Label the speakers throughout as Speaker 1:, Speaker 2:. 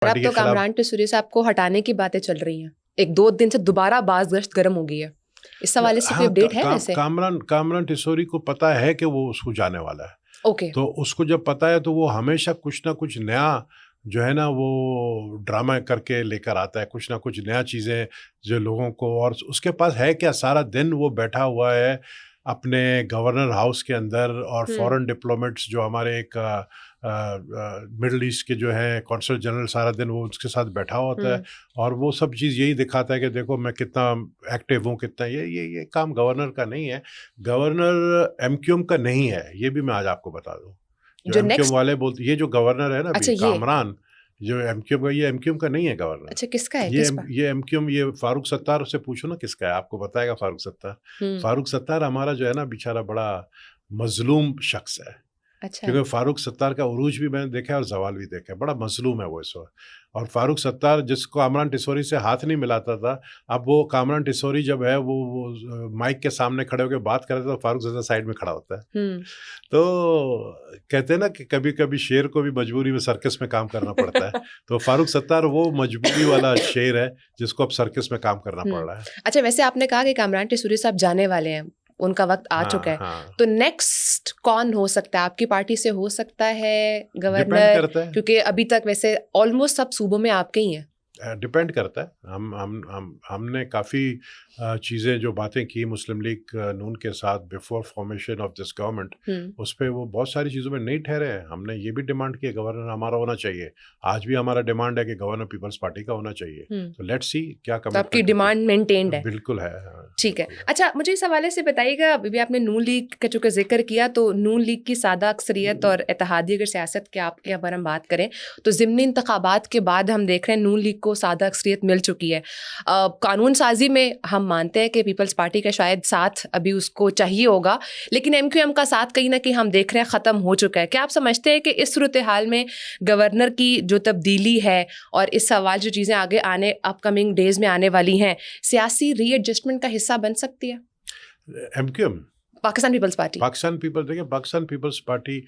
Speaker 1: अब
Speaker 2: पार्टी
Speaker 1: तो
Speaker 2: के खिलाफ।
Speaker 1: कामरान टिसूरी साहब को हटाने की बातें चल रही हैं, एक दो दिन से दोबारा बाज़गश्त गर्म हो गई है, इस हवाले से कोई अपडेट है वैसे?
Speaker 2: कामरान टिसूरी को पता है कि वो उसको जाने वाला है,
Speaker 1: ओके।
Speaker 2: तो उसको जब पता है तो वो हमेशा कुछ ना कुछ नया जो है ना वो ड्रामा करके लेकर आता है, कुछ ना कुछ नया चीज़ें जो लोगों को, और उसके पास है क्या, सारा दिन वो बैठा हुआ है अपने गवर्नर हाउस के अंदर, और फॉरेन डिप्लोमेट्स जो हमारे एक मिडल ईस्ट के जो है कौंसल जनरल, सारा दिन वो उसके साथ बैठा होता है, और वो सब चीज़ यही दिखाता है कि देखो मैं कितना एक्टिव हूँ, कितना ये काम गवर्नर का नहीं है, गवर्नर एमक्यूएम का नहीं है, ये भी मैं आज आपको बता दूँ। जो
Speaker 1: जो
Speaker 2: एमक्यूएम
Speaker 1: नेक्स्ट,
Speaker 2: वाले बोलते, ये जो गवर्नर है ना अभी
Speaker 1: अच्छा ये,
Speaker 2: कामरान, जो एमक्यूएम का, ये एमक्यूएम का नहीं है गवर्नर।
Speaker 1: अच्छा किसका है,
Speaker 2: ये
Speaker 1: किस पर?
Speaker 2: ये एमक्यूएम, ये फारूक सत्तार से पूछो ना किसका है, आपको बताएगा फारूक सत्तार।
Speaker 1: हम्म।
Speaker 2: फारूक सत्तार हमारा जो है ना बेचारा बड़ा मजलूम शख्स है,
Speaker 1: अच्छा।
Speaker 2: क्योंकि फारूक सत्तार का उरूज भी मैंने देखा है और जवाल भी देखा है, बड़ा मजलूम है वो इस वक्त। और फारूक सत्तार जिसको कामरान टिसूरी से हाथ नहीं मिलाता था, अब वो कामरान टिसूरी जब है वो माइक के सामने खड़े होकर बात कर रहे थे तो फारूक सत्तार साइड में खड़ा होता है। तो कहते हैं ना कि कभी कभी शेर को भी मजबूरी में सर्कस में काम करना पड़ता है, तो फारूक सत्तार वो मजबूरी वाला शेर है जिसको अब सर्कस में काम करना पड़ रहा है।
Speaker 1: अच्छा, वैसे आपने कहा कि कामरान टिसूरी साहब जाने वाले हैं, उनका वक्त आ चुका है,
Speaker 2: हाँ।
Speaker 1: तो नेक्स्ट कौन हो सकता है? आपकी पार्टी से हो सकता है
Speaker 2: डिपेंड
Speaker 1: गवर्नर?
Speaker 2: करता है,
Speaker 1: क्योंकि अभी तक वैसे ऑलमोस्ट सब सूबों में आपके ही हैं।
Speaker 2: डिपेंड करता है। हमने काफ़ी चीज़ें जो बातें की मुस्लिम लीग नून के साथ before formation of this government, उस पर वो बहुत सारी चीज़ों में नहीं ठहरे हैं। हमने ये भी डिमांड की गवर्नर हमारा होना चाहिए, आज भी हमारा डिमांड है कि गवर्नर पीपल्स पार्टी का होना चाहिए। तो लेट्स सी क्या
Speaker 1: तो आपकी
Speaker 2: कमिटमेंट
Speaker 1: डिमांड मेंटेन्ड है?
Speaker 2: बिल्कुल है,
Speaker 1: ठीक है।
Speaker 2: बिल्कुल है।
Speaker 1: अच्छा, मुझे इस हवाले से बताइएगा, अभी आपने नून लीग का चूँकि जिक्र किया, तो नून लीग की सादा अक्सरियत और इत्तेहादी अगर सियासत के आपके अगर हम बात करें तो ज़िमनी इंतखाबात के बाद हम देख रहे हैं नून लीग को सादा अक्सरियत मिल चुकी है। कानून साजी में हम मानते हैं कि पीपल्स पार्टी का शायद साथ अभी उसको चाहिए होगा, लेकिन एमक्यूएम का साथ कहीं ना कहीं हम देख रहे हैं ख़त्म हो चुका है। क्या आप समझते हैं कि इस सूरत हाल में गवर्नर की जो तब्दीली है और इस सवाल जो चीज़ें आगे आने अपकमिंग डेज में आने वाली हैं, सियासी रीएडजस्टमेंट का हिस्सा बन सकती है
Speaker 2: MQM,
Speaker 1: Pakistan Peoples Party?
Speaker 2: Pakistan Peoples, देखिए पाकिस्तान पीपल्स पार्टी,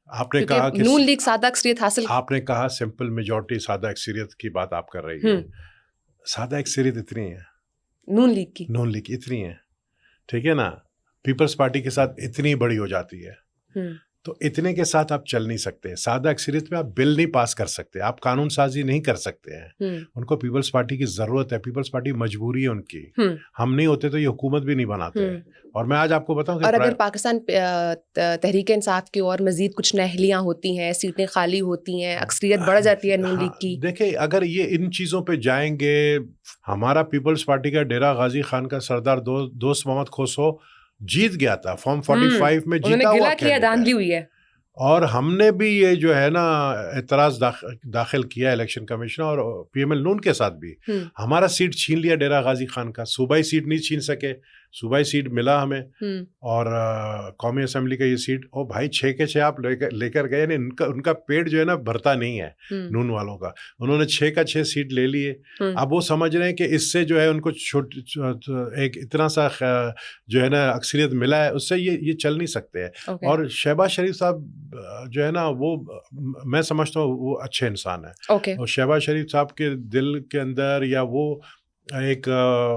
Speaker 2: आपने
Speaker 1: क्योंकि
Speaker 2: कहा कि
Speaker 1: नून लीग सादा अक्सरियत हासिल,
Speaker 2: आपने कहा सिंपल मेजॉरिटी सादा अक्सरियत की बात आप कर रही है। सादा अक्सरियत इतनी है
Speaker 1: नून लीग की,
Speaker 2: नून लीग इतनी है, ठीक है ना, पीपल्स पार्टी के साथ इतनी बड़ी हो जाती है, तो इतने के साथ आप चल नहीं सकते। सादा अक्सरियत में आप बिल नहीं पास कर सकते, आप कानून साजी नहीं कर सकते हैं। उनको पीपल्स पार्टी की ज़रूरत है, पीपल्स पार्टी मजबूरी है उनकी। हम नहीं होते तो ये हुकूमत भी नहीं बनाते। और मैं आज आपको बताऊं कि
Speaker 1: और अगर पाकिस्तान तहरीक इंसाफ की और मजीद कुछ नहलियाँ होती हैं, सीटें खाली होती हैं, अक्सरियत बढ़ जाती है नून लीग की।
Speaker 2: देखिए, अगर ये इन चीज़ों पे जाएंगे, हमारा पीपल्स पार्टी का डेरा गाजी खान का सरदार दोस्त मोहम्मद खोसो जीत गया था, फॉर्म 45 में जीता हुआ
Speaker 1: दांधली हुई है।
Speaker 2: और हमने भी ये जो है ना एतराज़ दाखिल किया इलेक्शन कमीशन और पीएमएल नून के साथ भी। हमारा सीट छीन लिया डेरा गाजी खान का, सूबाई सीट नहीं छीन सके, सूबाई सीट मिला हमें, और कौमी असम्बली का ये सीट, ओ भाई 6 के 6 आप लेकर गए, यानी उनका पेट जो है ना भरता नहीं है नून वालों का। उन्होंने 6 का 6 सीट ले लिए। अब वो समझ रहे हैं कि इससे जो है उनको एक इतना सा जो है ना अक्सरियत मिला है, उससे ये चल नहीं सकते हैं। और शहबाज शरीफ साहब जो है ना, वो मैं समझता हूँ वो अच्छे इंसान है, और शहबाज शरीफ साहब के दिल के अंदर या वो एक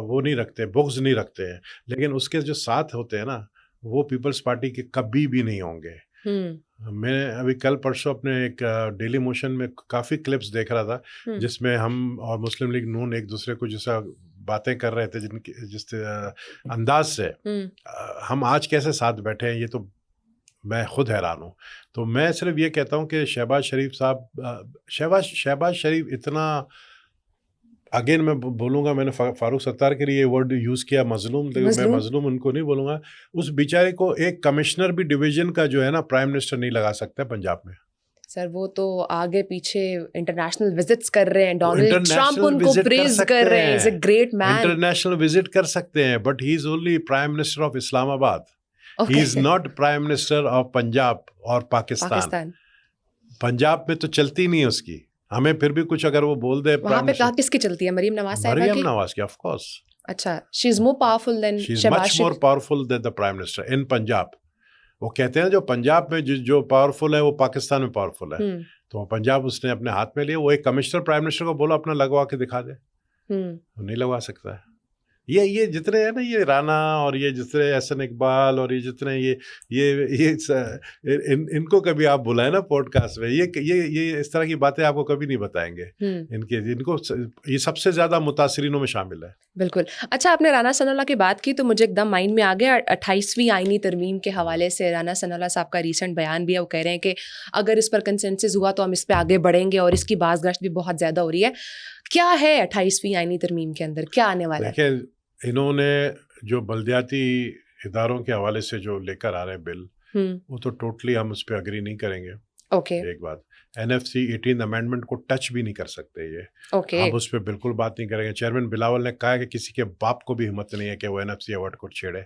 Speaker 2: वो नहीं रखते, बुग़्ज़ नहीं रखते हैं, लेकिन उसके जो साथ होते हैं ना, वो पीपल्स पार्टी के कभी भी नहीं होंगे। मैं अभी कल परसों अपने एक डेली मोशन में काफ़ी क्लिप्स देख रहा था, जिसमें हम और मुस्लिम लीग नून एक दूसरे को जैसा बातें कर रहे थे, जिस अंदाज से हम आज कैसे साथ बैठे हैं, ये तो मैं खुद हैरान हूँ। तो मैं सिर्फ ये कहता हूँ कि शहबाज शरीफ साहब, शहबाज शरीफ इतना, अगेन मैं बोलूँगा, मैंने फारूक सत्तार के लिए वर्ड यूज़ किया मजलूम, लेकिन मैं मजलूम उनको नहीं बोलूँगा। उस बेचारे को एक कमिश्नर भी डिवीज़न का जो है ना प्राइम मिनिस्टर नहीं लगा सकता पंजाब में।
Speaker 1: सर वो तो आगे पीछे इंटरनेशनल विजिट्स कर रहे हैं, डोनाल्ड ट्रंप उनको प्रेज कर रहे हैं, is a great man.
Speaker 2: International visit कर सकते हैं, but he is only prime minister of Islamabad, he is not prime minister of Punjab और पाकिस्तान। पंजाब में तो चलती नहीं है उसकी, हमें फिर भी कुछ अगर वो बोल दे।
Speaker 1: वहाँ पे कहाँ किसकी चलती है? मरीम नवाज साहिबा की?
Speaker 2: मरीम नवाज की, ऑफ कोर्स।
Speaker 1: अच्छा, she is more powerful than Shahbaz Sharif,
Speaker 2: more powerful than the prime minister in Punjab. वो कहते हैं जो पंजाब में जो पावरफुल है वो पाकिस्तान में पावरफुल है, तो पंजाब उसने अपने हाथ में लिया, वो एक कमिश्नर प्राइम मिनिस्टर को बोला अपना लगवा के दिखा दे, नहीं लगवा सकता है। ये जितने हैं ना, ये राणा और ये जितने एहसन इकबाल और ये जितने इनको कभी आप बुलाए ना पॉडकास्ट में, ये इस तरह की बातें आपको कभी नहीं बताएंगे। इनको ये सबसे ज्यादा मुतासरीनों में शामिल है।
Speaker 1: बिल्कुल। अच्छा, आपने राणा सनाउल्लाह की बात की तो मुझे एकदम माइंड में आ गया 28वीं आईनी तरमीम के हवाले से राणा सनाउल्लाह साहब का रीसेंट बयान भी है। वो कह रहे हैं कि अगर इस पर कंसेंसस हुआ तो हम इस पे आगे बढ़ेंगे और इसकी बाज़गश्त भी बहुत ज़्यादा हो रही है। क्या है 28वीं आईनी तरमीम के अंदर, क्या आने वाला है?
Speaker 2: देखिए, इन्होंने जो बल्दियाती इदारों के हवाले से जो लेकर आ रहे हैं बिल, वो तो टोटली हम उस पर अग्री नहीं करेंगे।
Speaker 1: ओके।
Speaker 2: एक बात, NFC 18 अमेंडमेंट को टच भी नहीं कर सकते ये।
Speaker 1: ओके।
Speaker 2: हम उस पर बिल्कुल बात नहीं करेंगे। चेयरमैन बिलावल ने कहा है कि किसी के बाप को भी हिम्मत नहीं है कि वो NFC अवार्ड को छेड़े।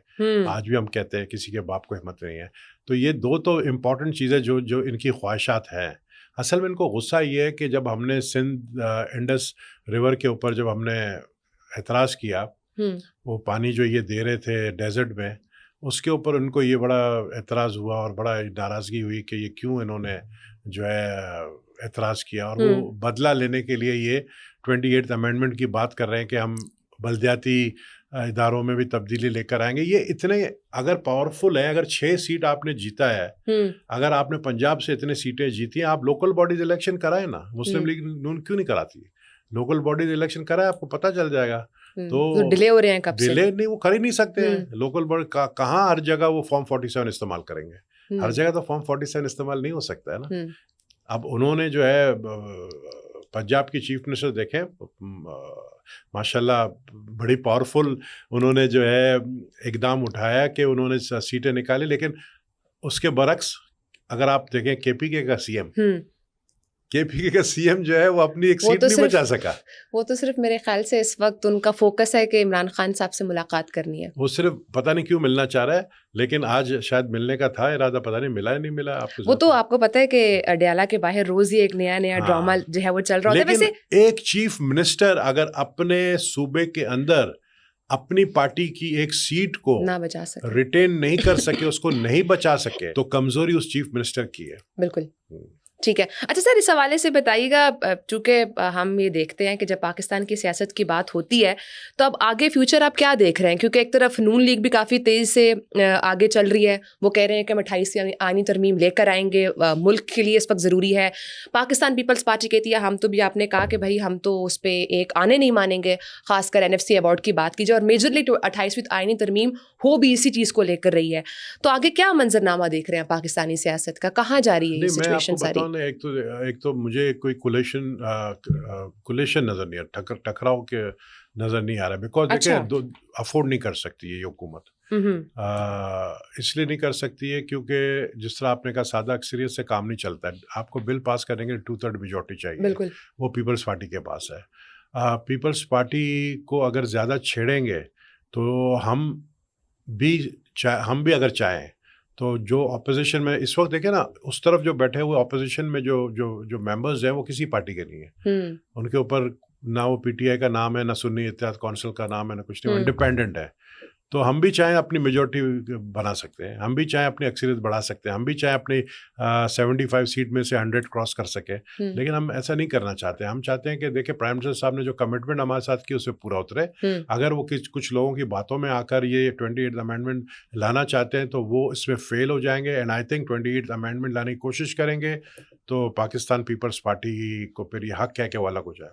Speaker 2: आज भी हम कहते हैं किसी के बाप को हिम्मत नहीं है। तो ये दो तो इम्पॉर्टेंट चीज़ें जो इनकी ख्वाहिशात हैं। असल में इनको गुस्सा ये है कि जब हमने सिंध इंडस रिवर के ऊपर जब हमने एतराज़ किया, वो पानी जो ये दे रहे थे डेजर्ट में, उसके ऊपर उनको ये बड़ा एतराज़ हुआ और बड़ा नाराज़गी हुई कि ये क्यों इन्होंने जो है एतराज़ किया, और वो बदला लेने के लिए ये 28th अमेंडमेंट की बात कर रहे हैं कि हम बल्दियाती इदारों में भी तब्दीली लेकर आएंगे। ये इतने अगर पावरफुल है, अगर 6 सीट आपने जीता है, अगर आपने पंजाब से इतने सीटें जीती हैं, आप लोकल बॉडीज इलेक्शन कराए ना। मुस्लिम लीग नून क्यों नहीं कराती? लोकल बॉडीज इलेक्शन कराए, आपको पता चल जाएगा। तो
Speaker 1: डिले हो रहे हैं कब से?
Speaker 2: डिले नहीं, वो कर ही नहीं सकते हैं। लोकल बॉडी कहाँ हर जगह वो फॉर्म 47 इस्तेमाल करेंगे? हर जगह तो फॉर्म 47 इस्तेमाल नहीं हो सकता है ना। अब उन्होंने जो है पंजाब की चीफ मिनिस्टर देखें, माशाल्लाह बड़ी पावरफुल उन्होंने जो है इकदाम उठाया कि उन्होंने सीटें निकाली, लेकिन उसके बरक्स अगर आप देखें KPK का सीएम जो है वो अपनी एक सीट नहीं बचा सका।
Speaker 1: वो तो सिर्फ मेरे ख्याल से इस वक्त उनका फोकस है कि इमरान खान साहब से मुलाकात करनी है।
Speaker 2: वो सिर्फ पता नहीं क्यों मिलना चाह रहा है, लेकिन आज शायद मिलने का था इरादा, पता नहीं मिला है नहीं मिला। आपको
Speaker 1: वो तो आपको पता है कि अडयाला के बाहर रोज ही एक नया ड्रामा जो है वो चल रहा होता है।
Speaker 2: वैसे एक चीफ मिनिस्टर अगर अपने सूबे के अंदर अपनी पार्टी की एक सीट को
Speaker 1: ना बचा सके,
Speaker 2: रिटेन नहीं कर सके, उसको नहीं बचा सके, तो कमजोरी उस चीफ मिनिस्टर की है।
Speaker 1: बिल्कुल ठीक है। अच्छा सर, इस हवाले से बताइएगा, चूँकि हम ये देखते हैं कि जब पाकिस्तान की सियासत की बात होती है तो अब आगे फ्यूचर आप क्या देख रहे हैं? क्योंकि एक तरफ नून लीग भी काफ़ी तेज़ी से आगे चल रही है। वो कह रहे हैं कि हम 28वीं आईनी तरमीम लेकर आएंगे, मुल्क के लिए इस वक्त ज़रूरी है। पाकिस्तान पीपल्स पार्टी कहती है हम तो भी, आपने कहा कि भाई हम तो उस पर एक आने नहीं मानेंगे, खासकर NFC अवार्ड की बात कीजिए, और मेजरली 28वीं आईनी तरमीम हो भी इसी चीज़ को लेकर रही है। तो आगे क्या मंजरनामा देख रहे हैं पाकिस्तानी सियासत का, कहाँ जा रही है ये सिचुएशन सारी?
Speaker 2: एक तो मुझे कोई कुलेशन नजर नहीं आ रहा, टकराव के नजर नहीं आ रहा, बिकॉज देखिए अफोर्ड नहीं कर सकती ये हुकूमत। इसलिए नहीं कर सकती है क्योंकि जिस तरह आपने कहा सादा अक्सरियत से काम नहीं चलता है। आपको बिल पास करेंगे 2/3 मेजॉरिटी चाहिए, वो पीपल्स पार्टी के पास है। पीपल्स पार्टी को अगर ज़्यादा छेड़ेंगे तो हम भी अगर चाहें तो जो ऑपोजिशन में इस वक्त देखें ना, उस तरफ जो बैठे हुए ऑपोजिशन में जो मेंबर्स हैं वो किसी पार्टी के नहीं है। उनके ऊपर ना वो PTI का नाम है, ना सुन्नी इत्तेहाद कौंसिल का नाम है, ना कुछ नहीं, इंडिपेंडेंट है। तो हम भी चाहें अपनी मेजॉरिटी बना सकते हैं, हम भी चाहें अपनी अक्सरियत बढ़ा सकते हैं, हम भी चाहें अपनी 75 सीट में से 100 क्रॉस कर सके, लेकिन हम ऐसा नहीं करना चाहते। हम चाहते हैं कि देखिए प्राइम मिनिस्टर साहब ने जो कमिटमेंट हमारे साथ की उसे पूरा उतरे। अगर वो कुछ लोगों की बातों में आकर ये 28th अमेंडमेंट लाना चाहते हैं तो वो इसमें फेल हो जाएंगे। And I think 28th amendment लाने की कोशिश करेंगे तो पाकिस्तान पीपल्स पार्टी को फिर ये हक है कि वो अलग हो जाए।